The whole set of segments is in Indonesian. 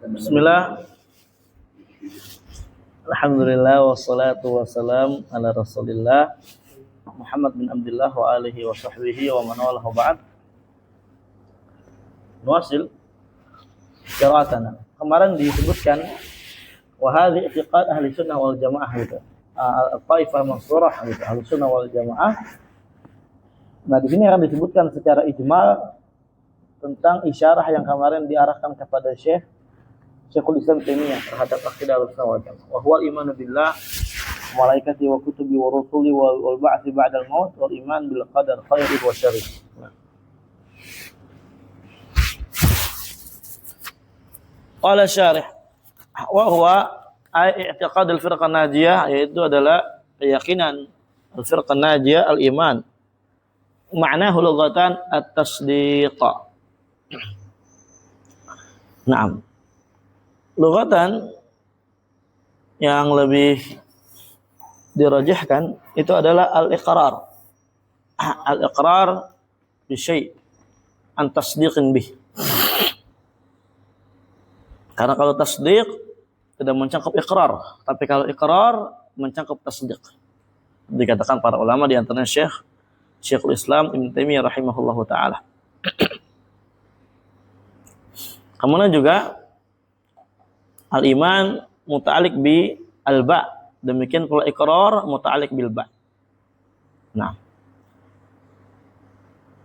Bismillah, alhamdulillah, wassalatu wassalam ala rasulillah Muhammad bin Abdullah wa alihi wa sahbihi wa man walahu ba'd. Nuwasil qiraatana. Kemarin disebutkan wa hadhi i'tiqad ahli sunnah wal jamaah gitu. Al-Taifah Mansurah gitu, ahli sunnah wal jamaah. Nah, di sini akan disebutkan secara ijmal tentang isyarah yang kemarin diarahkan kepada Syekhul Islam Taimiyah terhadap akidah Ahlussunnah wal Jamaah. Wa huwa al-imanu billah wa malaikatihi wa kutubihi wa rusulihi wal ba'tsi ba'dal maut wal iman bil qadar khairihi wa syarrihi. Qala syarih wa huwa i'tiqad al-firqah najiyah, yaitu adalah keyakinan al-firqah najiyah al-iman. Ma'nahu lughatan at-tasdiq. Naam. Lughatan yang lebih dirajihkan itu adalah al-iqrar. Al-iqrar bi syai' an tasdiqin bih. Karena kalau tasdiq tidak mencangkup iqrar, tapi kalau iqrar mencangkup tasdiq. Dikatakan para ulama di antaranya Syekhul Islam Ibnu Taimiyah rahimahullahu taala. Kemudian juga al-iman muta'alliq bi al-ba, demikian pula iqrar muta'alliq bil ba. Nah,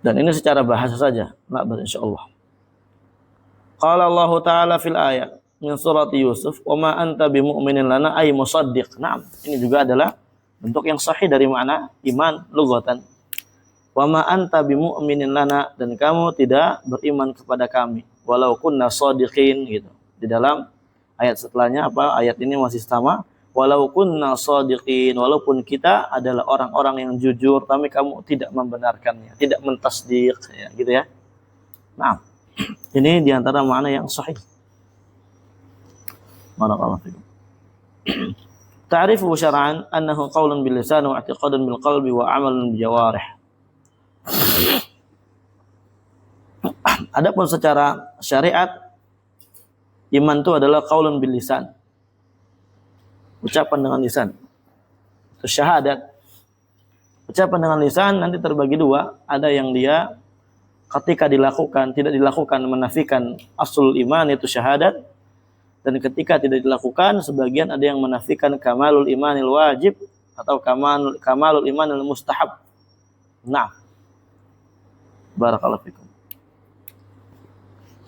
dan ini secara bahasa saja, nah insyaallah. Qala Allah Ta'ala fil ayat min surat Yusuf, "Wa ma anta bimu'minin lana ay musaddiq." Nah, ini juga adalah bentuk yang sahih dari makna iman lughatan. "Wa ma anta bimu'minin lana," dan kamu tidak beriman kepada kami walau kunna shadiqin gitu. Di dalam ayat setelahnya apa? Ayat ini masih sama, walau kunna shadiqin, walaupun kita adalah orang-orang yang jujur, tapi kamu tidak membenarkannya, tidak mentasdiq ya, gitu ya. Nah, ini di antara makna yang sahih. Barakallahu fikum. Ta'rifu syar'an annahu qaulun bil lisan wa i'tiqadun bil qalbi wa 'amalun bil jawarih. Adapun secara syariat, iman itu adalah qaulun bil lisan, ucapan dengan lisan. Itu syahadat. Ucapan dengan lisan nanti terbagi dua, ada yang dia ketika dilakukan, tidak dilakukan menafikan aslul iman itu syahadat, dan ketika tidak dilakukan sebagian ada yang menafikan kamalul imanil wajib atau kamalul imanil mustahab. Nah, barakallahu fikum.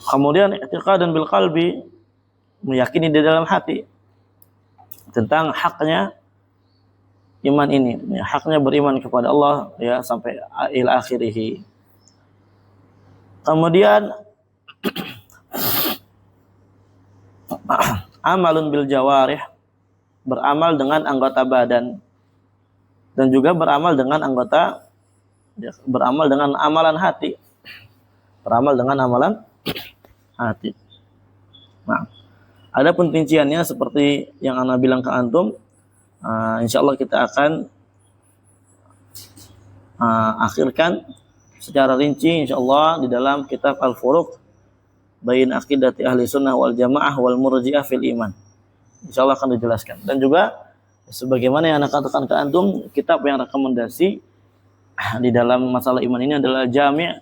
Kemudian i'tiqadan bil qalbi, meyakini di dalam hati tentang haknya iman ini, ya, haknya beriman kepada Allah ya sampai ila akhirih. Kemudian amalun bil jawarih, beramal dengan anggota badan, dan juga beramal dengan amalan hati. Beramal dengan amalan hati. Nah, ada rinciannya seperti yang ana bilang ke antum. Insyaallah kita akan akhirkan secara rinci insyaallah di dalam kitab Al-Furuq bain aqidati ahli sunnah wal jamaah wal murji'ah fil iman. Insyaallah akan dijelaskan. Dan juga sebagaimana yang ana katakan ke antum, kitab yang rekomendasi di dalam masalah iman ini adalah Jami'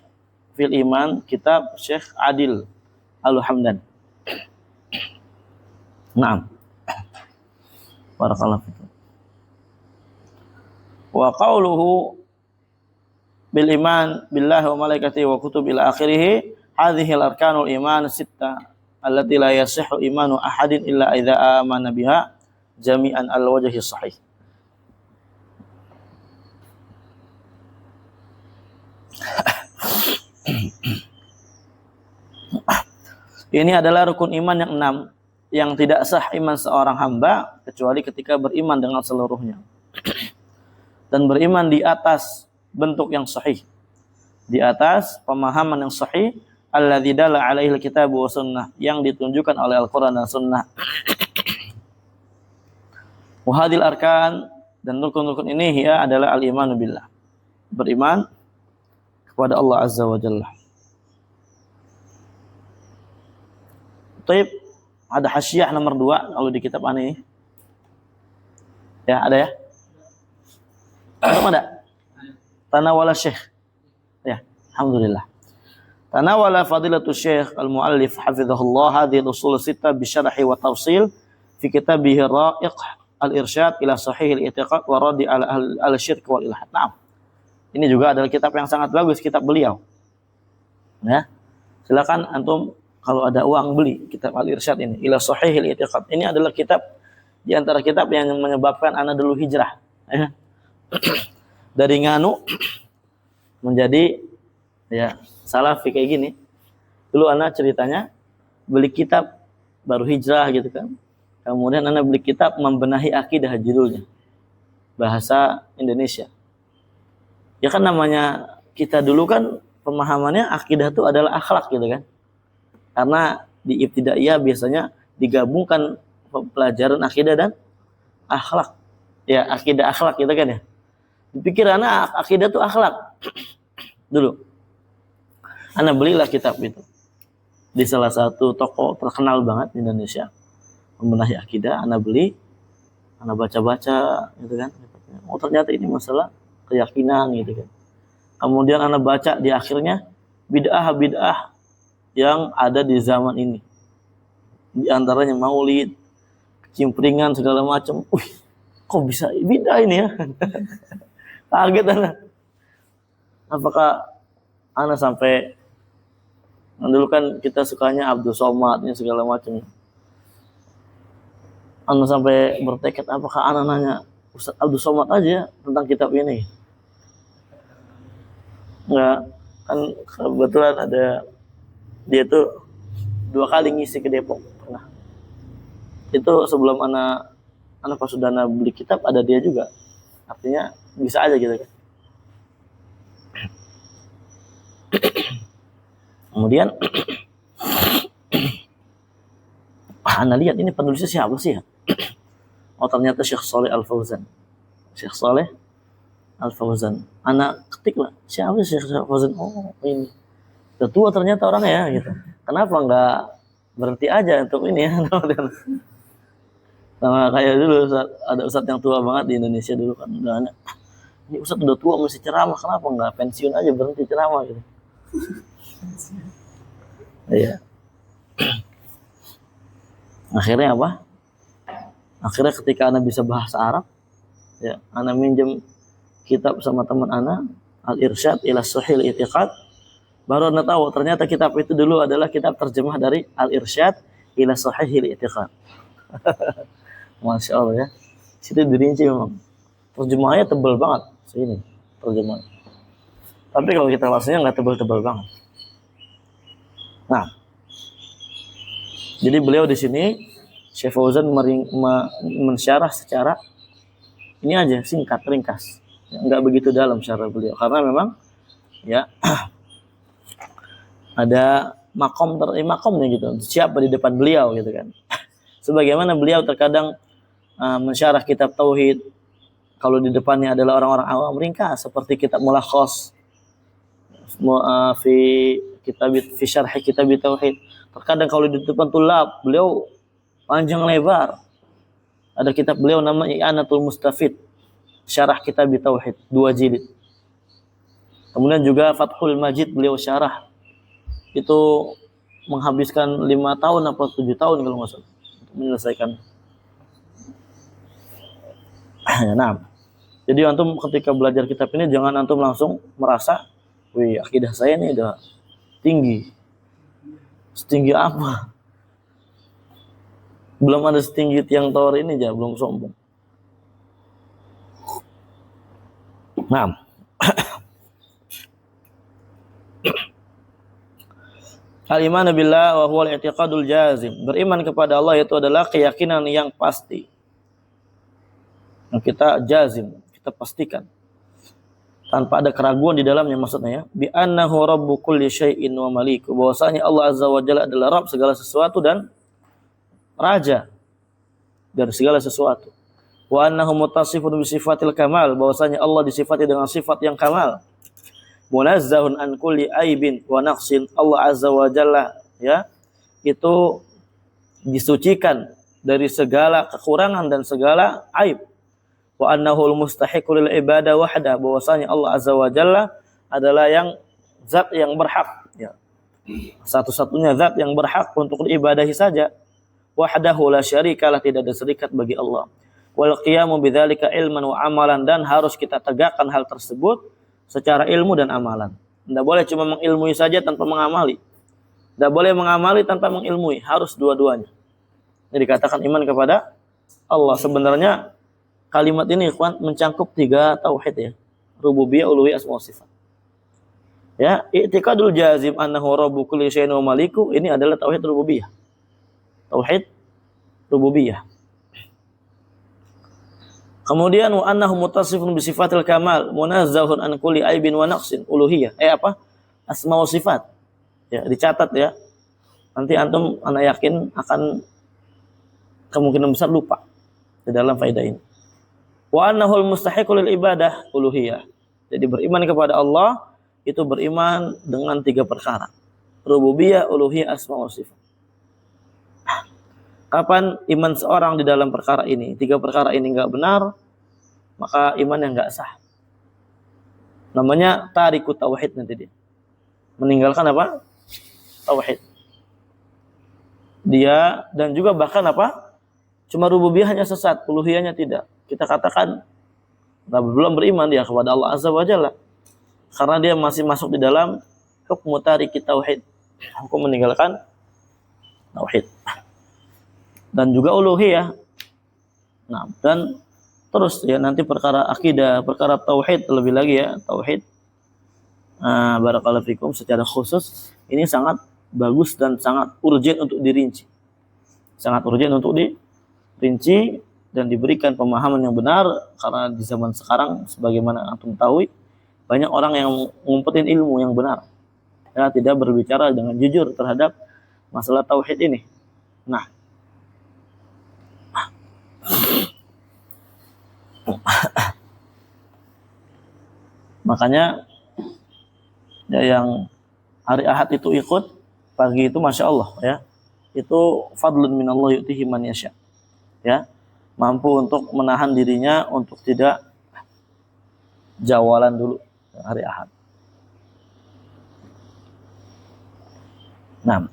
fil Iman, kitab Syekh Adil Al-Hamdan. Naam. Barakallahu fikum. Wa qauluhu bil iman billahi wa malaikatihi wa kutubihi ila akhirih, hadhihi al-arkanul iman sittah allati la yasihhu imanu ahadin illa idza amana biha jami'an al-wajhi sahih. Ini adalah rukun iman yang 6 yang tidak sah iman seorang hamba kecuali ketika beriman dengan seluruhnya dan beriman di atas bentuk yang sahih, di atas pemahaman yang sahih, alladzi dalla alaihi alkitab wa sunnah, yang ditunjukkan oleh Al-Qur'an dan sunnah. Wa hadhil arkan, dan rukun-rukun ini ya adalah al-imanu billah, beriman kepada Allah azza wa jalla. Taib, Ada hasyiah nomor 2 kalau di kitab ini. Ya, ada ya? Ada? Tanawala Syekh. Ya, alhamdulillah. Tanawala fadilatul Syekh al-Muallif hafizahullah hadhihi al-usul sittah bi syarhi wa tafsil fi kitabih Ra'iq al-Irsyad ila Sahih al-I'tiqad wa Raddi al-Syirk wal Ilhad. Nah, ini juga adalah kitab yang sangat bagus, kitab beliau. Ya. Silakan antum kalau ada uang beli kitab Al-Irsyad ini ila Sahih al-I'tiqad. Ini adalah kitab di antara kitab yang menyebabkan ana dulu hijrah. Ya. Dari nganu menjadi ya salafi kayak gini. Dulu ana ceritanya beli kitab baru hijrah gitu kan. Kemudian ana beli kitab membenahi akidah judulnya. Bahasa Indonesia. Ya kan namanya kita dulu kan pemahamannya akidah itu adalah akhlak gitu kan. Karena di ibtidaiyah biasanya digabungkan pelajaran akidah dan akhlak. Ya, akidah akhlak gitu kan ya. Dipikir anak akidah itu akhlak. Dulu. Anak belilah kitab itu. Di salah satu toko terkenal banget di Indonesia. Membenahi akidah, anak beli. Anak baca-baca gitu kan. Oh ternyata ini masalah keyakinan gitu kan. Kemudian anak baca di akhirnya bid'ah yang ada di zaman ini. Di antaranya maulid, cimpringan segala macam. Kok bisa bid'ah ini ya? Kaget anak. Apakah anak sampai dulu kan kita sukanya Abdul Somad ini segala macam. Anak sampai bertekad apakah anak nanya Ustaz Abdul Somad aja tentang kitab ini? Enggak, kan kebetulan ada dia tuh 2 kali ngisi ke Depok pernah. Itu sebelum anak pas sudah beli kitab ada dia juga. Artinya bisa aja gitu kan. Kemudian ana lihat ini penulisnya siapa sih ya? Oh ternyata Syekh Shalih Al-Fauzan. Syekh Shalih Al-Fauzan. Anak ketik lah, siapa sih Syekh Al-Fauzan? Oh ini. Udah tua ternyata orangnya ya gitu. Kenapa enggak berhenti aja untuk ini ya? Sama kayak dulu ada ustadz yang tua banget di Indonesia dulu kan. Ini ustadz udah tua mesti ceramah, kenapa enggak pensiun aja berhenti ceramah gitu. Iya. Akhirnya apa? Akhirnya ketika anak bisa bahasa Arab, ya, anak minjem kitab sama teman anak, Al-Irsyad ila Sahih al-I'tiqad. Baru anak tahu ternyata kitab itu dulu adalah kitab terjemah dari Al-Irsyad ila Sahih al-I'tiqad. Masya Allah ya. Situ dirinci memang. Terjemahannya tebal banget. Sini terjemahan. Tapi kalau kita bahasanya nggak tebal-tebal banget. Nah, jadi beliau di sini Syekh Fauzan mensyarah secara ini aja singkat, ringkas. Nggak begitu dalam syarah beliau karena memang ya ada makomnya gitu. Siapa di depan beliau gitu kan. Sebagaimana beliau terkadang mensyarah kitab tauhid kalau di depannya adalah orang-orang awam ringkas seperti kitab Mulakhas fi syarh kitab tauhid. Terkadang kalau di depan tulab beliau panjang lebar. Ada kitab beliau namanya I'anatul Mustafid syarah kitab tauhid 2 jilid. Kemudian juga Fathul Majid beliau syarah itu menghabiskan 5 tahun atau 7 tahun kalau nggak salah untuk menyelesaikan. Nah, jadi antum ketika belajar kitab ini jangan antum langsung merasa, wih akidah saya ini udah tinggi. Setinggi apa? Belum ada setinggi tiang tower ini aja, belum sombong. Nah, al-iman billah wa huwa al-i'tiqadul jazim. Beriman kepada Allah itu adalah keyakinan yang pasti. Yang kita jazim, kita pastikan. Tanpa ada keraguan di dalamnya maksudnya ya. Bi annahu rabbu kulli syai'in wa maliku. Bahwasanya Allah Azza wa Jalla adalah Rabb segala sesuatu dan raja dari segala sesuatu. Wa annahu muttasifun bi sifatil kamal. Bahwasanya Allah disifati dengan sifat yang kamal. Munazzahun an kulli aibin wa naqsin. Allah Azza wa Jalla ya itu disucikan dari segala kekurangan dan segala aib. Wa annahul mustahiqu lil ibadah wahda, bahwasanya Allah azza wa jalla adalah yang zat yang berhak, ya, satu-satunya zat yang berhak untuk diibadahi saja. Wahdahu la syarikalah, tidak ada serikat bagi Allah. Wal qiyamu bidzalika ilman wa amalan, dan harus kita tegakkan hal tersebut secara ilmu dan amalan. Tidak boleh cuma mengilmui saja tanpa mengamali. Tidak boleh mengamali tanpa mengilmui, harus dua-duanya. Ini dikatakan iman kepada Allah. Sebenarnya kalimat ini ikhwan mencangkup 3 tauhid, ya. Rububiyah, uluhiyah, asma wa sifat. Ya, i'tiqadul jazim annahu rabbu kulli syai'in wa maliku, ini adalah tauhid rububiyah. Tauhid rububiyah. Kemudian wa annahu muttasifun bi sifatil kamal munazzahun an kulli aibin wa naqsin, uluhiyah. Asma wa sifat. Ya, dicatat ya. Nanti antum ana yakin akan kemungkinan besar lupa di dalam faedah ini. Wa annahul mustahiqu lil ibadah, uluhiyah. Jadi beriman kepada Allah itu beriman dengan 3 perkara. Rububiyah, uluhiyah, asma wa sifat. Kapan iman seorang di dalam perkara ini, 3 perkara ini enggak benar, maka imannya enggak sah. Namanya tariku tauhid nanti dia. Meninggalkan apa? Tauhid. Dia dan juga bahkan apa? Cuma rububiyahnya sesat, uluhiyahnya tidak. Kita katakan belum beriman dia kepada Allah azza wa jalla. Karena dia masih masuk di dalam hukum tariki tauhid, hukum meninggalkan tauhid. Dan juga uluhiyah. Nah, dan terus ya nanti perkara akidah, perkara tauhid lebih lagi ya, tauhid. Barakallahu fikum, secara khusus ini sangat bagus dan sangat urgent untuk dirinci. Sangat urgent untuk dirinci dan diberikan pemahaman yang benar, karena di zaman sekarang sebagaimana antum tahu banyak orang yang ngumpetin ilmu yang benar. Ya, tidak berbicara dengan jujur terhadap masalah tauhid ini. Nah, makanya ya, yang hari Ahad itu ikut pagi itu masya Allah ya, itu fadlun minallah yu'tihi man yasha, ya, mampu untuk menahan dirinya untuk tidak jawalan dulu hari Ahad. Nah,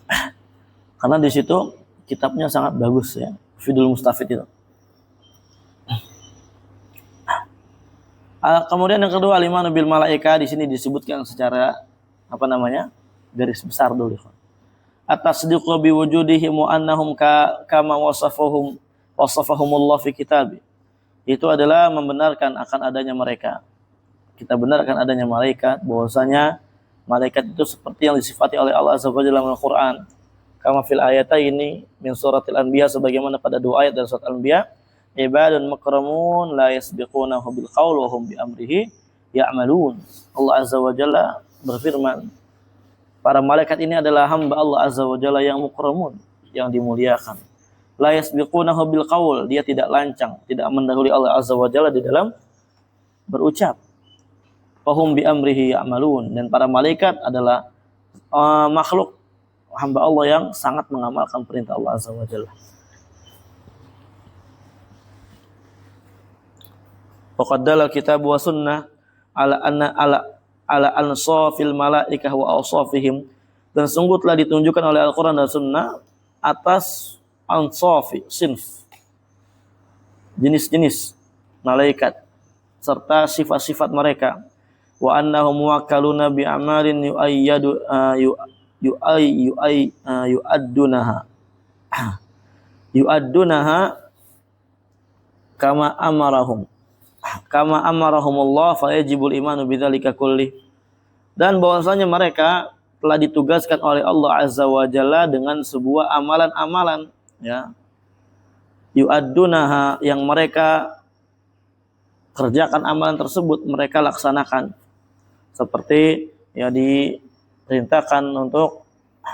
karena di situ kitabnya sangat bagus ya, Fidul Mustafid itu. Kemudian yang kedua, al-imanu bil malaika, di sini disebutkan secara garis besar dulu. At-tasdiqu bi wujudihim wa annahum kama wasafahumullah fi kitab. Itu adalah membenarkan akan adanya mereka. Kita benarkan adanya malaikat, bahwasanya malaikat itu seperti yang disifati oleh Allah Azza wa Jalla dalam Al-Qur'an. Kama fil ayataini min suratil Anbiya, sebagaimana pada 2 ayat dari surat Al-Anbiya. Ibadun makramun la yasbiqunahu bil qaul wa hum bi amrihi ya'malun. Allah Azza wa Jalla berfirman, para malaikat ini adalah hamba Allah Azza wa Jalla yang mukramun, yang dimuliakan. La yasbiqunahu bil qaul, dia tidak lancang, tidak mendahului Allah Azza wa Jalla di dalam berucap. Wa hum bi amrihi ya'malun, dan para malaikat adalah makhluk hamba Allah yang sangat mengamalkan perintah Allah Azza wa Jalla. Faqad dalal kitab wa sunnah ala ansafil malaikah wa awsafihim, dan sungguh telah ditunjukkan oleh Al-Qur'an dan Sunnah atas ansafi, sinf, jenis-jenis malaikat serta sifat-sifat mereka. Wa annahum muwakkaluna bi amalin yu'addunaha kama amarahumullah fa yajibul imanu bidzalika kulli, dan bahwasanya mereka telah ditugaskan oleh Allah Azza wa Jalla dengan sebuah amalan-amalan, ya, yu'addunaha, yang mereka kerjakan amalan tersebut, mereka laksanakan, seperti ya diperintahkan untuk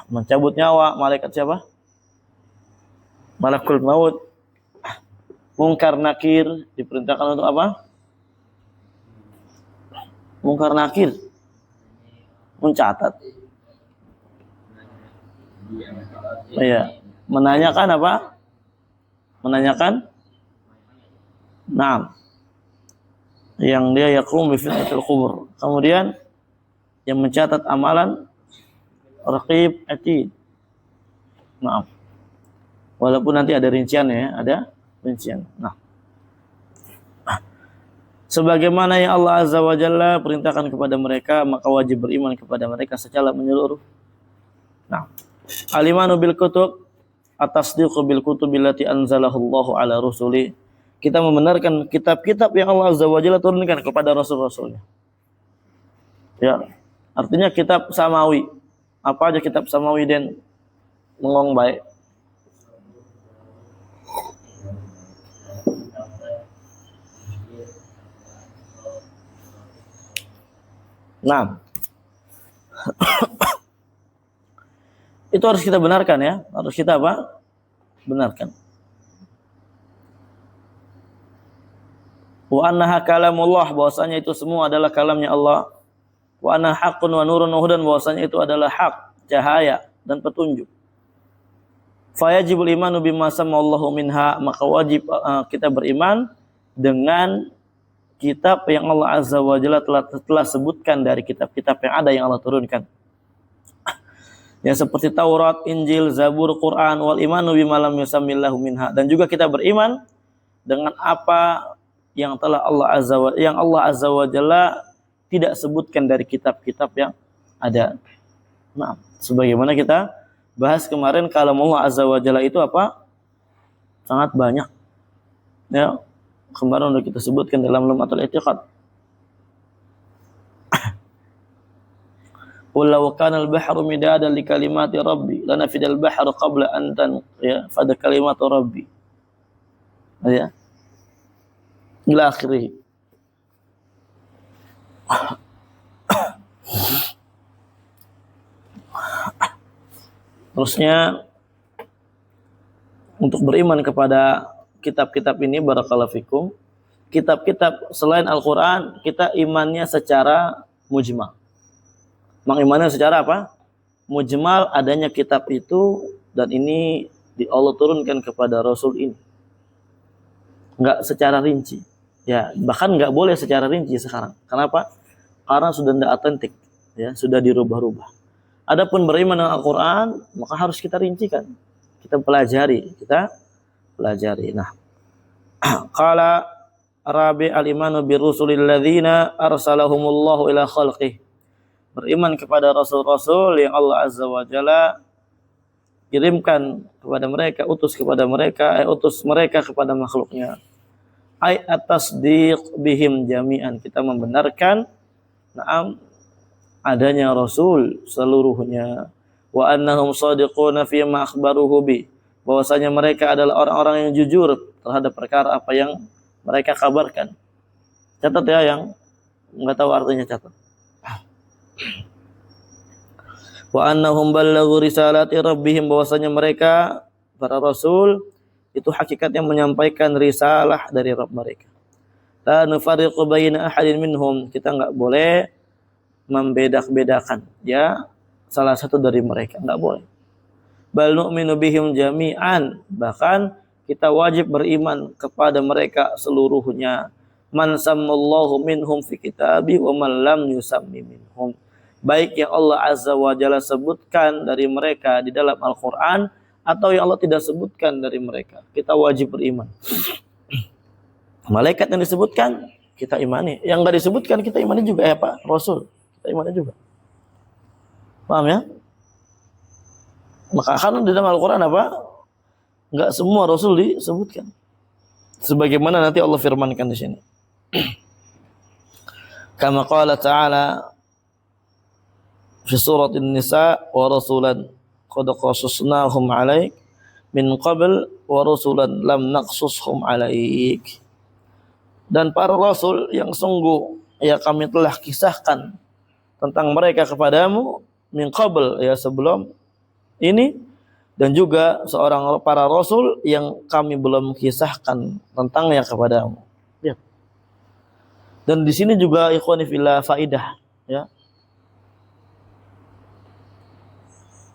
mencabut nyawa malaikat siapa? Malakul maut. Mungkar nakir diperintahkan untuk apa? Mungkar nakir mencatat. Iya. menanyakan apa? Menanyakan Naam. Yang dia yaqum bi fitnatil qubur. Kemudian yang mencatat amalan raqib atid. Maaf. Walaupun nanti ada rinciannya ya, ada rincian. Nah, sebagaimana yang Allah Azza wa Jalla perintahkan kepada mereka, maka wajib beriman kepada mereka secara menyeluruh. Nah, al-imanu bil kutub, at-tasdiqu bil kutubi allati anzalahu Allahu ala rusuli. Kita membenarkan kitab-kitab yang Allah Azza wa Jalla turunkan kepada rasul-rasulnya. Ya, artinya kitab samawi. Apa aja kitab samawi dan mengong baik. Nah, itu harus kita benarkan ya. Harus kita apa? Benarkan. Wa annaha kalamullah, bahwasanya itu semua adalah kalamnya Allah. Wa anna haqqun wa nurun wa hudan, bahwasanya itu adalah hak, cahaya dan petunjuk. Fa yajibul imanu bima samallahu minha, maka wajib kita beriman dengan kitab yang Allah Azza wa Jalla telah sebutkan dari kitab-kitab yang ada yang Allah turunkan. Ya, seperti Taurat, Injil, Zabur, Quran, wal imanu bima lam yusammillahu minha, dan juga kita beriman dengan apa yang Allah Azza wa Jalla tidak sebutkan dari kitab-kitab yang ada. Nah, sebagaimana kita bahas kemarin, kalau Allah Azza wa Jalla itu apa? Sangat banyak. Ya, kemarin sudah kita sebutkan dalam Lum'atul I'tiqad. Qul law kana al-bahru midadan li kalimati rabbi lanafida al-bahru qabla an tanfada kalimatu rabbi. Ya. Ila akhirih. Terusnya, untuk beriman kepada kitab-kitab ini, barakallahu fikum, kitab-kitab selain Al-Quran, kita imannya secara mujmal. Mengimannya secara apa? Mujmal, adanya kitab itu, dan ini Allah turunkan kepada Rasul ini. Enggak secara rinci. Ya, bahkan enggak boleh secara rinci sekarang. Kenapa? Karena sudah tidak otentik, ya, sudah dirubah-rubah. Adapun beriman dengan Al-Quran, maka harus kita rincikan, kita pelajari. Nah, qala Rabi al-imanu birusulil ladzina arsalahumullahu ila khalqih. Beriman kepada rasul-rasul yang Allah Azza wa Jalla kirimkan kepada mereka, utus mereka kepada makhluknya. Ay at-tasdiq bihim jami'an, kita membenarkan adanya rasul seluruhnya. Wa annahum shadiquna fi ma akhbaruhu bi, bahwasanya mereka adalah orang-orang yang jujur terhadap perkara apa yang mereka kabarkan. Catat ya, yang enggak tahu artinya catat. Wa annahum ballaghu risalati rabbihim, bahwasanya mereka para rasul itu hakikatnya menyampaikan risalah dari Rabb mereka. La nufarriqu baina ahadin minhum, kita enggak boleh membedak-bedakan ya salah satu dari mereka, enggak boleh. Bal nu'minu bihim jami'an, bahkan kita wajib beriman kepada mereka seluruhnya. Man sammallahu minhum fi kitabi wa man lam yusammi minhum, baik yang Allah Azza wa Jalla sebutkan dari mereka di dalam Al-Quran atau yang Allah tidak sebutkan dari mereka, kita wajib beriman. Malaikat yang disebutkan kita imani, yang enggak disebutkan kita imani juga, ya Pak Rasul kita imani juga. Paham ya? Maka kan di dalam Al-Quran apa? Enggak semua Rasul disebutkan, sebagaimana nanti Allah firmankan di sini. Kama qala ta'ala fi surat An-Nisa, wa rasulan qad qasusnahum 'alaik min qabl wa rasulan lam naqsushum 'alaik. Dan para rasul yang sungguh ya kami telah kisahkan tentang mereka kepadamu min qabl, ya sebelum ini, dan juga para rasul yang kami belum kisahkan tentangnya kepadamu. Ya. Dan di sini juga ikhwani fillah faidah, ya.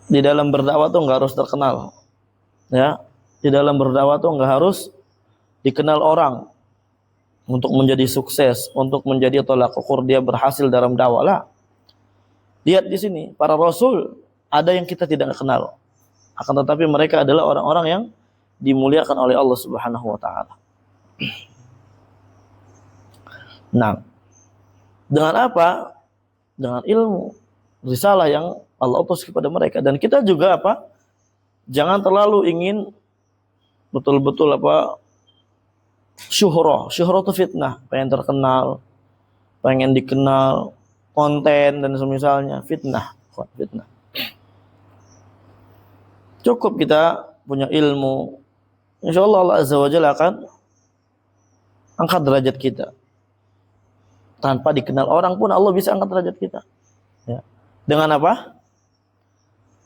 Di dalam berdakwah tuh enggak harus terkenal. Ya, di dalam berdakwah tuh nggak harus dikenal orang untuk menjadi sukses, untuk menjadi tolak ukur dia berhasil dalam dakwah lah. Lihat di sini, para rasul ada yang kita tidak kenal, akan tetapi mereka adalah orang-orang yang dimuliakan oleh Allah Subhanahu wa taala. Nah, dengan apa? Dengan ilmu, risalah yang Allah utus kepada mereka. Dan kita juga apa? Jangan terlalu ingin betul-betul syuhrah itu fitnah, pengen terkenal, pengen dikenal, konten dan semisalnya, fitnah. Cukup kita punya ilmu, insya Allah Allah Azza wa Jalla akan angkat derajat kita. Tanpa dikenal orang pun Allah bisa angkat derajat kita. Ya. Dengan apa?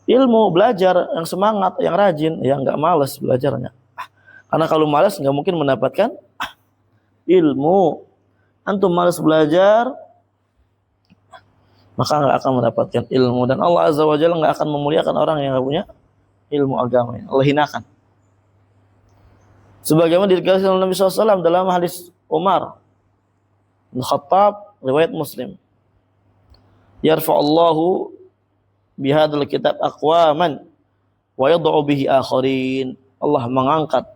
Ilmu, belajar, yang semangat, yang rajin, yang nggak malas belajarnya. Karena kalau malas nggak mungkin mendapatkan ilmu. Antum malas belajar, maka nggak akan mendapatkan ilmu. Dan Allah Azza wa Jalla nggak akan memuliakan orang yang nggak punya ilmu agama. Allah hinakan. Sebagaimana dikatakan Nabi SAW dalam hadis Umar bin Khattab, riwayat Muslim. Yarfa'allahu bihadzal kitab aqwaman wa yad'u bihi akharin. Allah mengangkat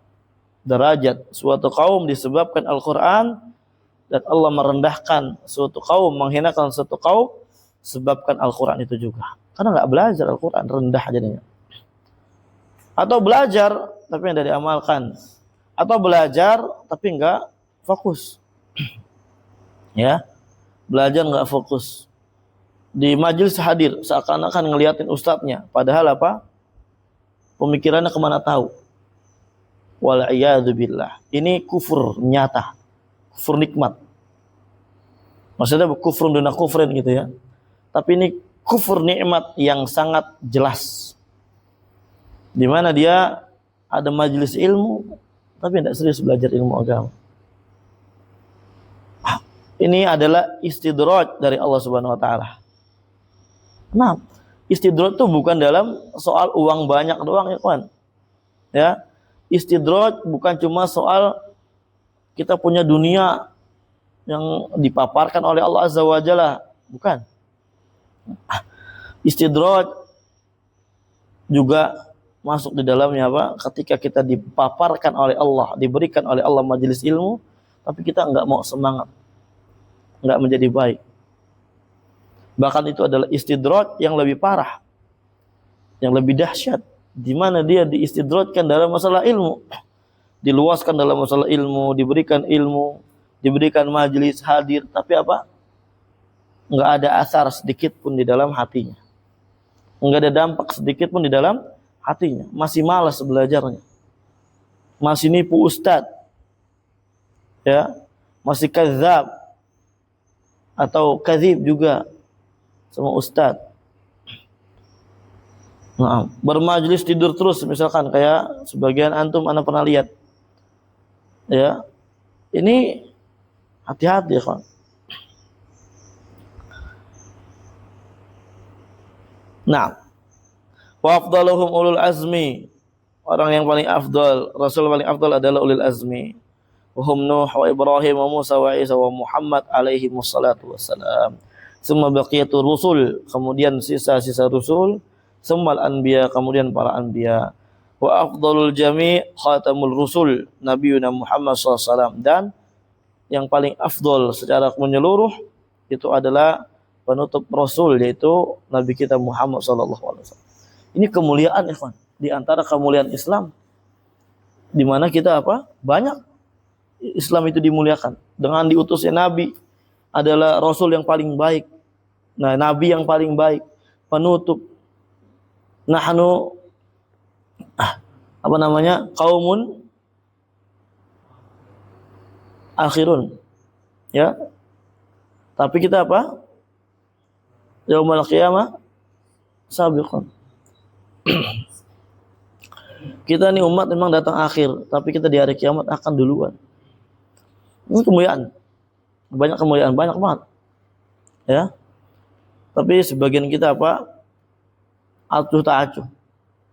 derajat suatu kaum disebabkan Al-Qur'an, dan Allah merendahkan suatu kaum, menghinakan suatu kaum sebabkan Al-Qur'an itu juga. Karena enggak belajar Al-Qur'an, rendah jadinya. Atau belajar tapi tidak diamalkan. Atau belajar tapi enggak fokus. Ya, belajar nggak fokus, di majelis hadir seakan-akan ngeliatin ustadznya, padahal apa? Pemikirannya kemana tahu. Wal'iyadzubillah. Ini kufur nyata, kufur nikmat. Maksudnya kufur duna kufrin gitu ya. Tapi ini kufur nikmat yang sangat jelas. Di mana dia ada majelis ilmu, tapi tidak serius belajar ilmu agama. Ini adalah istidraj dari Allah Subhanahu wa taala. Nah, istidraj itu bukan dalam soal uang banyak doang ya kawan. Ya. Istidraj bukan cuma soal kita punya dunia yang dipaparkan oleh Allah Azza wa Jalla, bukan. Istidraj juga masuk di dalamnya apa? Ketika kita dipaparkan oleh Allah, diberikan oleh Allah majelis ilmu, tapi kita enggak mau semangat, enggak menjadi baik. Bahkan itu adalah istidraj yang lebih parah, yang lebih dahsyat, di mana dia diistidrajkan dalam masalah ilmu, diluaskan dalam masalah ilmu, diberikan ilmu, diberikan majelis hadir, tapi apa? Enggak ada asar sedikit pun di dalam hatinya, enggak ada dampak sedikit pun di dalam hatinya, masih malas belajarnya, masih nipu ustadz, ya, masih kadzab atau kadzib juga sama ustadz. Nah, bermajlis tidur terus misalkan, kayak sebagian antum anak pernah lihat. Ya. Ini hati-hati ya, kawan. Nah, wa afdaluhum ulul azmi. Orang yang paling afdal, Rasul paling afdal adalah ulul azmi. Wahum Nuh wa Ibrahim wa Musa wa Isa wa Muhammad alaihi wassalatu wassalam. Semua baqiyatul rusul, kemudian sisa-sisa rusul, semua anbiya, kemudian para anbiya. Wa afdalul jami' khatamul rusul, Nabiuna Muhammad SAW. Dan yang paling afdal secara menyeluruh itu adalah penutup rasul, yaitu Nabi kita Muhammad SAW. Ini kemuliaan ikhwan, di antara kemuliaan Islam, di mana kita apa? Banyak Islam itu dimuliakan dengan diutusnya Nabi, adalah Rasul yang paling baik. Nah, Nabi yang paling baik, penutup. Nahnu qaumun akhirun. Ya. Tapi kita apa? Yaumul qiyamah sabiqun. Kita nih umat memang datang akhir, tapi kita di hari kiamat akan duluan. Ini kemuliaan. Banyak kemuliaan, banyak banget. Ya. Tapi sebagian kita apa? Acuh tak acuh.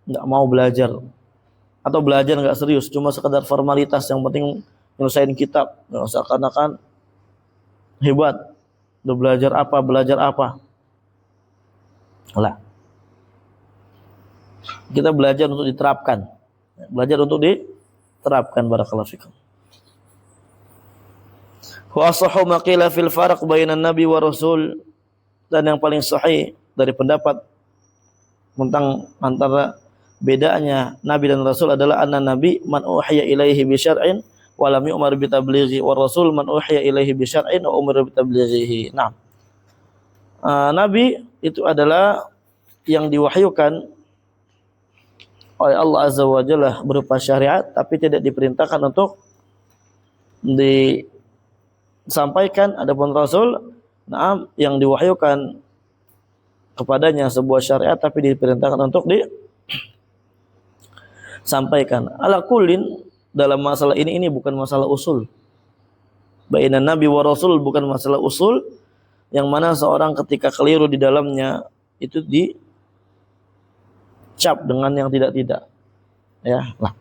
Enggak mau belajar atau belajar nggak serius, cuma sekedar formalitas, yang penting nyelesain kitab, nggak usah seakan-akan hebat, udah belajar apa. Lah, kita belajar untuk diterapkan, barakallahu fikum. Wa asahhu ma qila fil farq bainan nabi wa rasul, dan yang paling sahih dari pendapat tentang antara bedanya nabi dan rasul adalah anna nabi man uhiya ilaihi bi syar'in wa lam yu'mar bi tablighi, wa rasul man uhiya ilaihi bi syar'in wa umira bi tablighihi. Nah, nabi itu adalah yang diwahyukan oleh Allah Azza wa Jalla berupa syariat, tapi tidak diperintahkan untuk disampaikan. Adapun Rasul, yang diwahyukan kepadanya sebuah syariat, tapi diperintahkan untuk disampaikan. Ala kullin, dalam masalah ini bukan masalah usul. Bainan nabi wa rasul bukan masalah usul, yang mana seorang ketika keliru di dalamnya itu dicap dengan yang tidak-tidak. Ya, lah.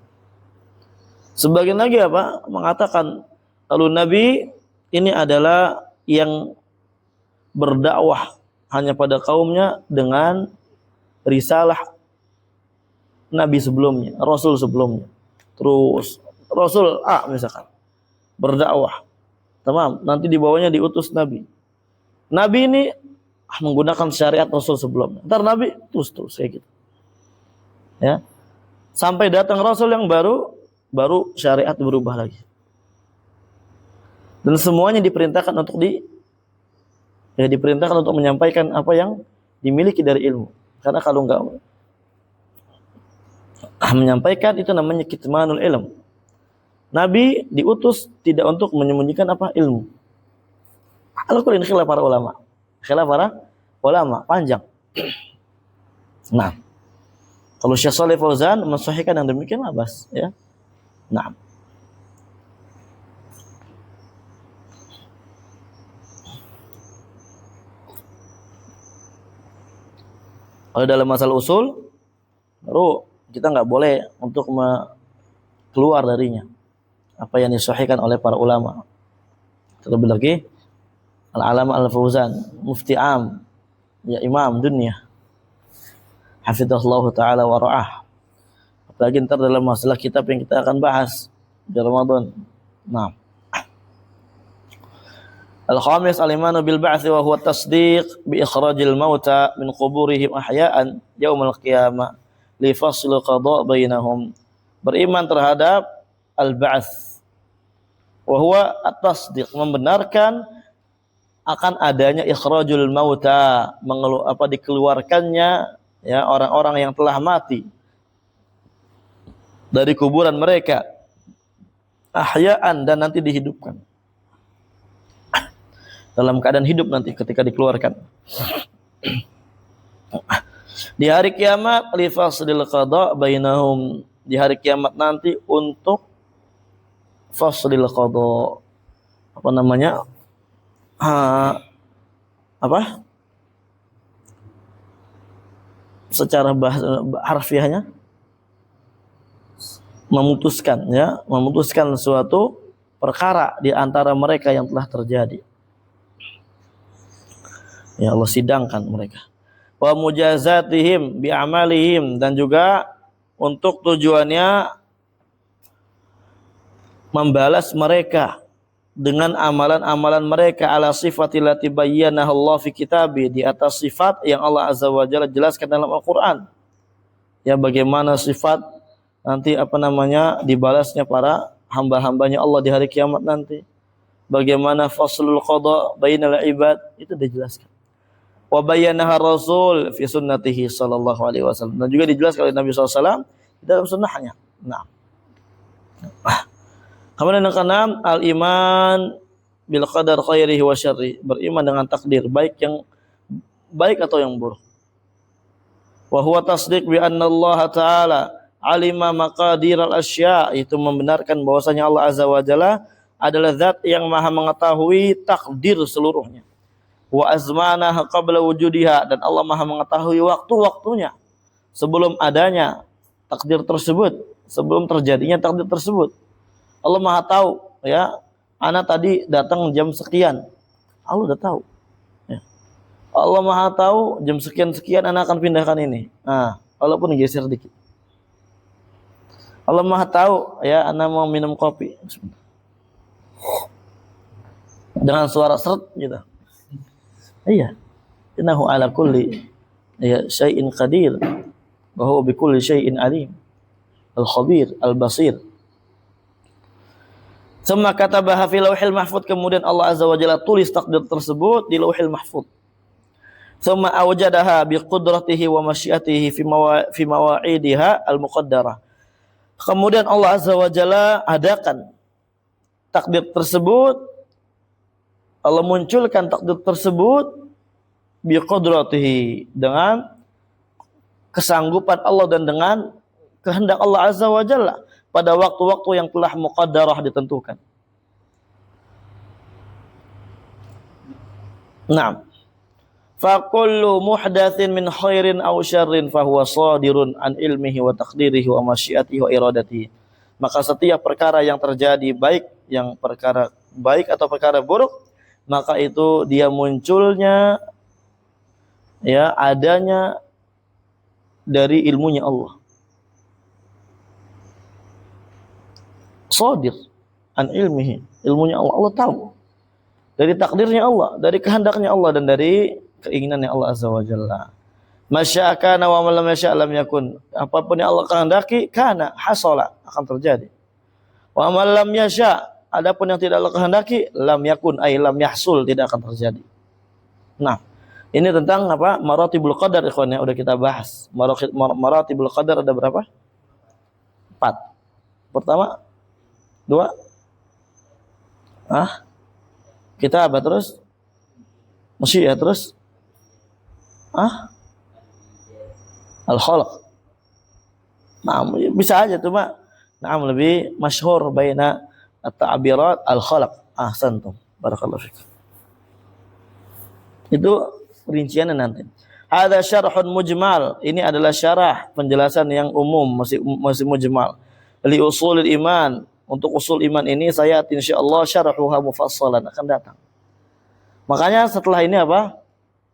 Sebagian lagi mengatakan kalau nabi ini adalah yang berdakwah hanya pada kaumnya dengan risalah nabi sebelumnya, rasul sebelumnya. Terus rasul A misalkan berdakwah, tamam, nanti di bawahnya diutus nabi. Nabi ini menggunakan syariat rasul sebelumnya. Ntar nabi terus kayak gitu. Ya. Sampai datang rasul yang baru syariat berubah lagi. Dan semuanya diperintahkan untuk diperintahkan untuk menyampaikan apa yang dimiliki dari ilmu. Karena kalau enggak menyampaikan, itu namanya kitmanul ilm. Nabi diutus tidak untuk menyembunyikan ilmu. Al-Quran khilaf para ulama panjang. Nah, kalau Syekh Shalih Fauzan mensahihkan yang demikian bas, ya. Nah, kalau dalam masalah usul, baru kita nggak boleh untuk keluar darinya apa yang disahihkan oleh para ulama. Terlebih lagi Al-Alama Al-Fauzan, Mufti Am, ya Imam Dunia, hafizahullah ta'ala wa ra'ah. Apalagi ntar dalam masalah kitab yang kita akan bahas di Ramadan. Nah, Al-Khamis al-imanu bil ba'thi wa huwa tasdiq bi ikhrajil mauta min quburihim ahya'an yaumal qiyamah li fasl qada' bainahum. Beriman terhadap al-ba'ts wa huwa at-tasdiq, membenarkan akan adanya ikhrajul mauta, dikeluarkannya ya orang-orang yang telah mati dari kuburan mereka, ahya'an, dan nanti dihidupkan dalam keadaan hidup nanti ketika dikeluarkan di hari kiamat, li fasdil qada bainahum, di hari kiamat nanti untuk fasdil qada, secara bahasa harfiahnya memutuskan suatu perkara di antara mereka yang telah terjadi. Ya Allah sidangkan mereka. Wa mujazatihim bi amalihim, dan juga untuk tujuannya membalas mereka dengan amalan-amalan mereka ala sifatil lati bayyanaha Allah fi kitabi, di atas sifat yang Allah Azza wa Jalla jelaskan dalam Al-Qur'an. Ya, bagaimana sifat nanti dibalasnya para hamba-hambanya Allah di hari kiamat nanti. Bagaimana faslul qada bainal ibad, itu dijelaskan. Wa bayyanaha Rasul fi sunnatihi sallallahu alaihi wasallam, dan juga dijelaskan oleh Nabi sallallahu alaihi wasallam di dalam sunnahnya. Nah. Kemudian yang keenam, al-iman bil qadar khairihi wa syarri, beriman dengan takdir baik atau yang buruk. Wa huwa tasdiq bi anna Allah Ta'ala alima maqadir al-asya, itu membenarkan bahwasanya Allah Azza wa Jalla adalah zat yang maha mengetahui takdir seluruhnya. Wa azmanaha qabla wujudiha, dan Allah maha mengetahui waktu-waktunya sebelum adanya takdir tersebut. sebelum terjadinya takdir tersebut. Allah Maha tahu, ya. Anak tadi datang jam sekian. Allah udah tahu. Ya. Allah Maha tahu jam sekian-sekian anak akan pindahkan ini. Nah, walaupun geser dikit. Allah Maha tahu, ya, anak mau minum kopi. Dengan suara seret gitu. Iya. Innahu ala kulli ya syai'in qadir. Wa huwa bi kulli syai'in alim. Al-khabir, al-basir. Summa katabaha fi lauhil mahfuz, kemudian Allah Azza wa Jalla tulis takdir tersebut di lauhil mahfuz. Summa awjadaha bi qudratihi wa masyiatihi fi mawa'idiha al-muqaddarah. Kemudian Allah Azza wa Jalla adakan takdir tersebut, Allah munculkan takdir tersebut bi qudratihi, dengan kesanggupan Allah dan dengan kehendak Allah Azza wa Jalla pada waktu-waktu yang telah muqaddarah ditentukan. Naam. Fa kullu muhdatsin min khairin aw syarrin fa huwa shadirun an ilmihi wa taqdirihi wa masyiatihi wa iradatihi. Maka setiap perkara yang terjadi, baik yang perkara baik atau perkara buruk, maka itu dia munculnya, ya, adanya dari ilmunya Allah. Shadir an ilmihi, ilmunya Allah, Allah tahu. Dari takdirnya Allah, dari kehendaknya Allah, dan dari keinginannya Allah Azza wa Jalla. Masya kana wa lam yasha lam yakun. Apapun yang Allah kehendaki, kana, hasala, akan terjadi. Wa lam yasha, adapun yang tidak Allah kehendaki, lam yakun, ay lam yahsul, tidak akan terjadi. Nah, ini tentang apa? Maratibul qadar, ikhwan, yang udah kita bahas. Maratibul qadar ada berapa? 4. Pertama, 2. Kita apa terus? Masyiah terus? Al-khalq. Nah, bisa aja tuh, Mak. Nah, lebih masyhur baina at-ta'birat al-khalq. Ahsantum. Barakallahu fikum. Itu rinciannya nanti. Hadza syarhun mujmal. Ini adalah syarah, penjelasan yang umum, masih mujmal. Li usulil iman. Untuk usul iman ini saya insyaallah syarahuha mufassalan, akan datang. Makanya setelah ini apa?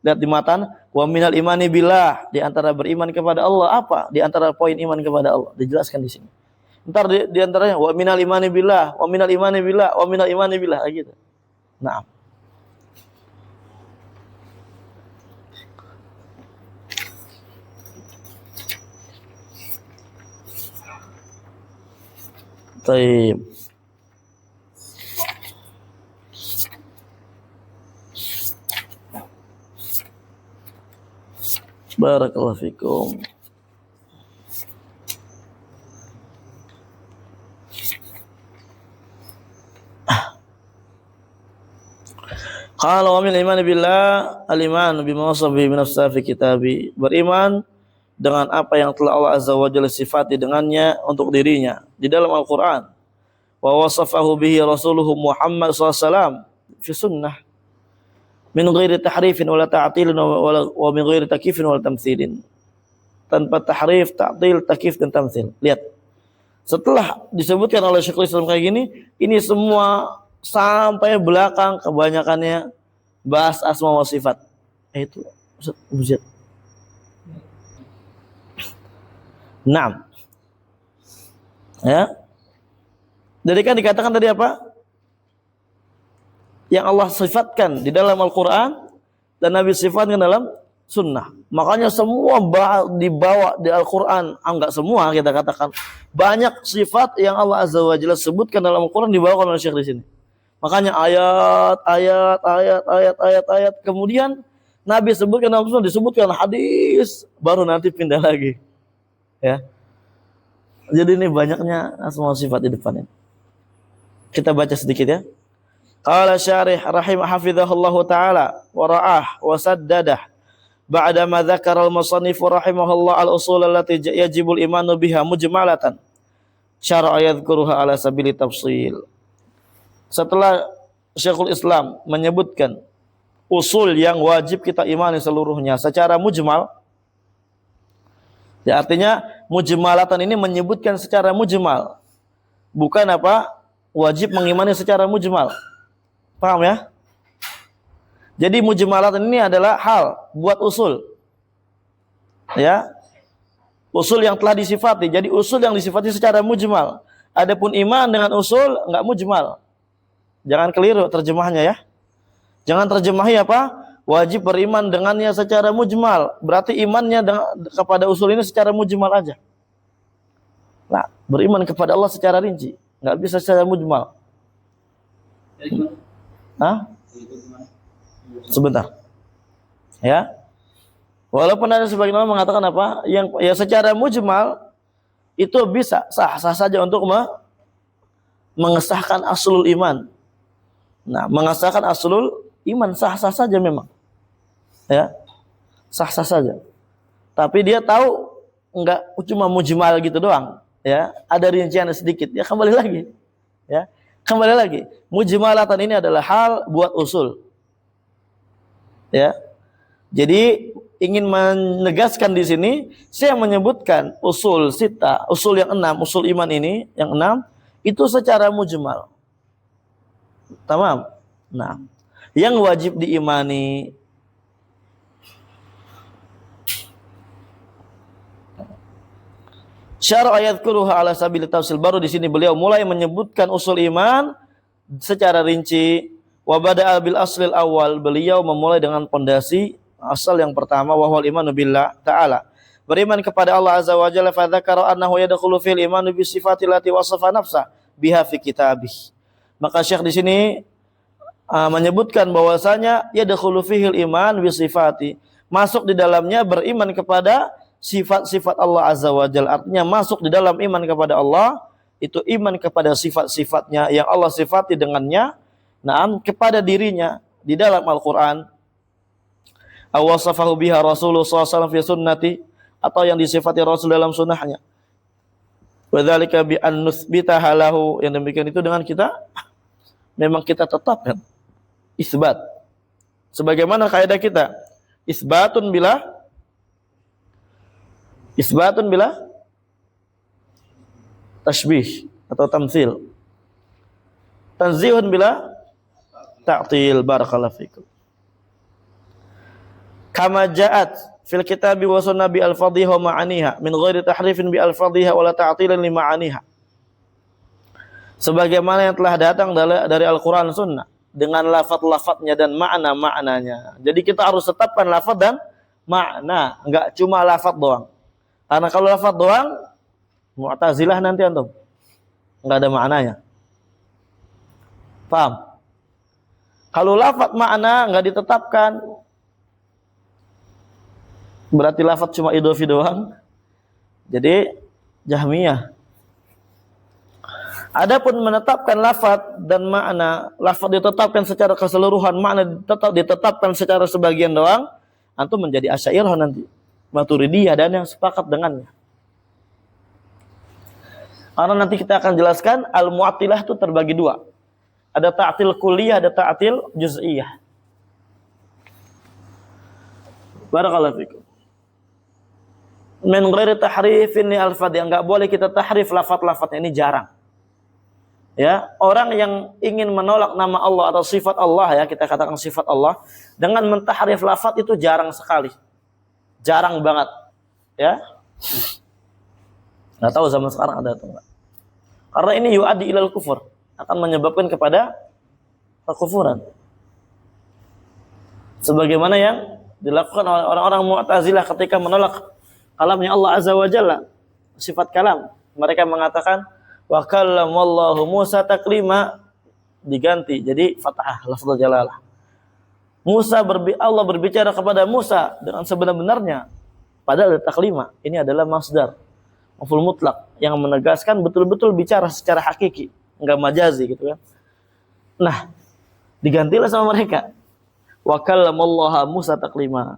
Lihat di matan, wa minal imani billah, di antara beriman kepada Allah apa? Di antara poin iman kepada Allah dijelaskan di sini. Ntar di antaranya wa minal imani billah, wa minal imani billah, wa minal imani billah, gitu. Nah. Baik. Barakallahu fikum. Qala wa min iman billah al-iman bima wasafa bi nafsihi fi kitabi. Beriman dengan apa yang telah Allah Azza wa Jalla sifati dengannya untuk dirinya di dalam Al-Qur'an. Wa wasafahu bihi rasuluhu Muhammad SAW fi sunnah. Min ghairi tahrifin wala ta'tilin wa min ghairi takyifin wala tamtsilin. Tanpa tahrif, ta'til, takyif dan tamtsil. Lihat. Setelah disebutkan oleh Syekhul Islam kayak gini, ini semua sampai belakang kebanyakannya bahas asma wa sifat. Itu Ustaz. Naam. Ya. Jadi kan dikatakan tadi apa? Yang Allah sifatkan di dalam Al-Quran dan Nabi sifatkan dalam sunnah. Makanya semua dibawa di Al-Quran. Enggak semua, kita katakan. Banyak sifat yang Allah Azza wa Jalla sebutkan dalam Al-Quran dibawakan oleh Syekh di sini. Makanya ayat. Kemudian Nabi sebutkan dalam sunnah, disebutkan hadis, baru nanti pindah lagi. Ya. Jadi ini banyaknya asma sifat di depan ini. Kita baca sedikit ya. Qala syarih hafizahullahu ta'ala wa ra'ah wa saddadah ba'da ma dzakara al-musannif rahimahullah al-usul allati yajibul imanu biha mujmalatan syar'a yadhkuruha ala sabili tafsil. Setelah Syekhul Islam menyebutkan usul yang wajib kita imani seluruhnya secara mujmal, ya, artinya Mujmalatan ini menyebutkan secara mujmal, bukan apa? Wajib mengimani secara mujmal. Paham ya? Jadi mujmalatan ini adalah hal buat usul. Ya. Usul yang telah disifati. Jadi usul yang disifati secara mujmal. Adapun iman dengan usul enggak mujmal. Jangan keliru terjemahnya ya. Jangan terjemahi apa? Wajib beriman dengannya secara mujmal. Berarti imannya kepada usul ini secara mujmal aja. Nah, beriman kepada Allah secara rinci. Nggak bisa secara mujmal. Hah? Sebentar. Ya. Walaupun ada sebagian orang mengatakan apa? Yang ya secara mujmal itu bisa sah-sah saja untuk mengesahkan aslul iman. Nah, mengesahkan aslul iman sah-sah saja memang. Ya. Sah-sah saja. Tapi dia tahu enggak cuma mujmal gitu doang, ya. Ada rincian sedikit. Ya kembali lagi. Ya. Kembali lagi. Mujmalatan ini adalah hal buat usul. Ya. Jadi ingin menegaskan di sini, saya menyebutkan usul sita, usul yang 6, usul iman ini yang 6 itu secara mujmal. Tamam. Nah, yang wajib diimani syara ayatkuruha ala sabil tafsil. Baru di sini beliau mulai menyebutkan usul iman secara rinci. Wa bada'a bil aslil awal. Beliau memulai dengan pondasi asal yang pertama, wahwal imanu billah ta'ala. Beriman kepada Allah azza wa jalla, fa dzakara annahu yadkhulu fil iman bi sifati allati wasafa nafsa biha fi kitabih. Maka Syekh di sini menyebutkan bahwasanya yadkhulu fihil iman bi sifati, masuk di dalamnya beriman kepada sifat-sifat Allah azza wa jalla. Artinya masuk di dalam iman kepada Allah itu iman kepada sifat-sifatnya yang Allah sifati dengannya, kepada dirinya di dalam Al-Qur'an. Awasafahu biha Rasulullah SAW fi sunnati, atau yang disifati Rasul dalam sunnahnya. Wadzalika bi an nutsbitaha lahu, yang demikian itu dengan kita memang kita tetapkan isbat. Sebagaimana kaidah kita, isbatun bila tashbih atau tamtsil. Tanzihun bila ta'til. Barakallahu fikum. Kama ja'at fil kitabi wa sunnah bi al-fadhiha wa ma'aniha min ghairi tahrifin bi al-fadhiha wa la ta'tilan li ma'aniha. Sebagaimana yang telah datang dari Al-Qur'an sunnah dengan lafaz-lafaznya dan makna-maknanya. Jadi kita harus tetapkan lafaz dan makna, enggak cuma lafaz doang. Karena kalau lafaz doang Mu'tazilah nanti antum. Enggak ada maknanya. Paham? Kalau lafaz makna enggak ditetapkan, berarti lafaz cuma idhofi doang. Jadi Jahmiyah. Adapun menetapkan lafaz dan makna, lafaz ditetapkan secara keseluruhan, makna ditetapkan secara sebagian doang, antum menjadi Asy'ariyah nanti, Maturidiyah dan yang sepakat dengannya. Karena nanti kita akan jelaskan al-Mu'attilah itu terbagi dua. Ada ta'til kulliyah, ada ta'til juz'iyah. Barakallahu fikum. Min ghairi tahrifin li al-fadh, yang enggak boleh kita tahrif lafaz-lafaznya, ini jarang. Ya, orang yang ingin menolak nama Allah atau sifat Allah, ya kita katakan sifat Allah, dengan mentahrif lafaz itu jarang sekali. Jarang banget. Ya. Enggak tahu zaman sekarang ada atau enggak. Karena ini yu'addi ilal kufur, akan menyebabkan kepada kekufuran. Sebagaimana yang dilakukan oleh orang-orang Mu'tazilah ketika menolak kalamnya Allah azza wa jalla, sifat kalam. Mereka mengatakan wa kallamallahu Musa taklima, diganti jadi fathah lafzul jalalah. Allah berbicara kepada Musa dengan sebenar-benarnya, padahal taklima ini adalah masdar maf'ul mutlak yang menegaskan betul-betul bicara secara hakiki, enggak majazi gitu kan. Nah, digantilah sama mereka wa kallamallaha Musa taklima.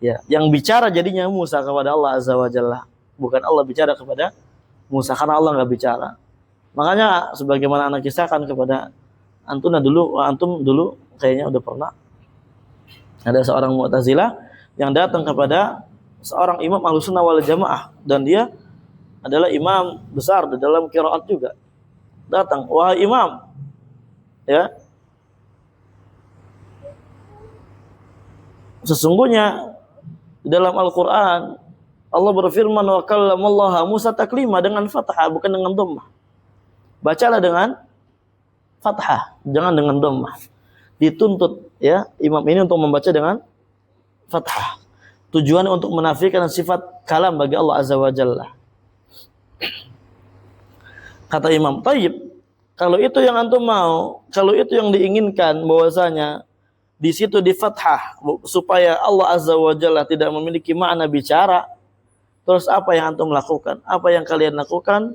Ya, yang bicara jadinya Musa kepada Allah azza wa jalla, bukan Allah bicara kepada Musa, karena Allah enggak bicara. Makanya sebagaimana anak kisahkan kepada antum dulu kayaknya udah pernah ada seorang Mu'tazilah yang datang kepada seorang imam Ahlussunnah wal Jamaah, dan dia adalah imam besar di dalam qiraat juga. Datang, wahai imam, ya, sesungguhnya di dalam Al-Quran Allah berfirman wa kallamallaha Musa taklima dengan fathah bukan dengan dhammah. Bacalah dengan fathah, jangan dengan dhammah. Dituntut ya imam ini untuk membaca dengan fathah. Tujuan untuk menafikan sifat kalam bagi Allah Azza wa Jalla. Kata Imam, "Tayyib, kalau itu yang antum mau, kalau itu yang diinginkan bahwasanya di situ di fathah supaya Allah Azza wa Jalla tidak memiliki makna bicara, terus apa yang antum lakukan? Apa yang kalian lakukan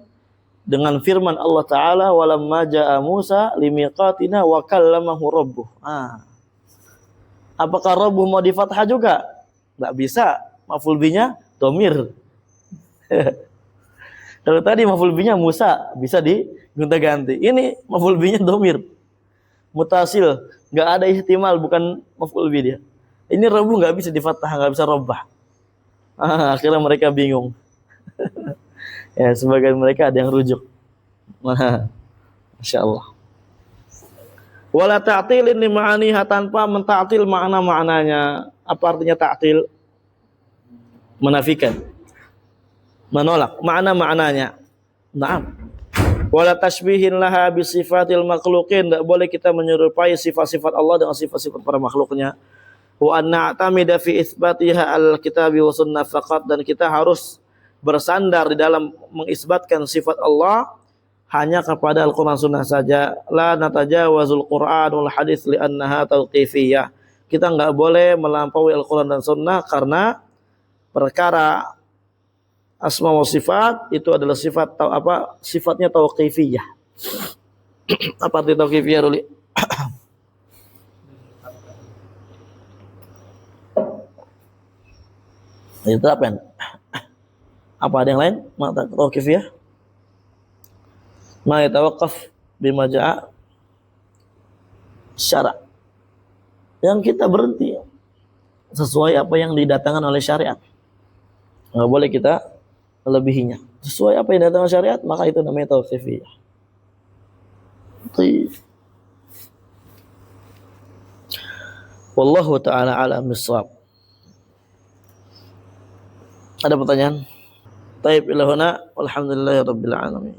dengan firman Allah Ta'ala walamma ja'a Musa limiqatina wa kallamahu rabbuh." Apakah rabbuh mau di fathah juga? Enggak bisa. Maf'ul binya dhamir. Kalau tadi maf'ul binya Musa bisa digonta-ganti. Ini maf'ul binya dhamir. Mutasil, enggak ada ihtimal bukan maf'ul bi dia. Ini rabbuh enggak bisa di fathah, enggak bisa rabbah. Akhirnya mereka bingung. Ya, sebagian mereka ada yang rujuk. Masya Allah. Wala ta'tilin li ma'aniha, tanpa menta'til makna-maknanya. Apa artinya ta'til? Menafikan, menolak makna-maknanya. Naam. Wala tashbihin laha bi sifatil makhluqin, tidak boleh kita menyerupai sifat-sifat Allah dengan sifat-sifat para makhluknya. Wa an na'tamida fi itsbatiha al-kitabi wa sunnah faqat, dan kita harus bersandar di dalam mengisbatkan sifat Allah hanya kepada Al-Quran Sunnah saja. La natajawazul Quran wal hadis li'annaha tauqifiyah. Kita enggak boleh melampaui Al-Quran dan Sunnah karena perkara asma wa sifat itu adalah sifat sifatnya tauqifiyah. Apa arti tauqifiyah dulu? Itu apa? Apa ada yang lain? Makna tauqifiyah? Ma yatawaqqaf bima ja'a syara'. Yang kita berhenti sesuai apa yang didatangkan oleh syariat. Enggak boleh kita melebihinya. Sesuai apa yang didatangkan syariat, maka itu namanya tauqifiyah. Wallahu ta'ala a'lam bissawab. Ada pertanyaan? Taib ilahuna walhamdulillahirabbil alamin.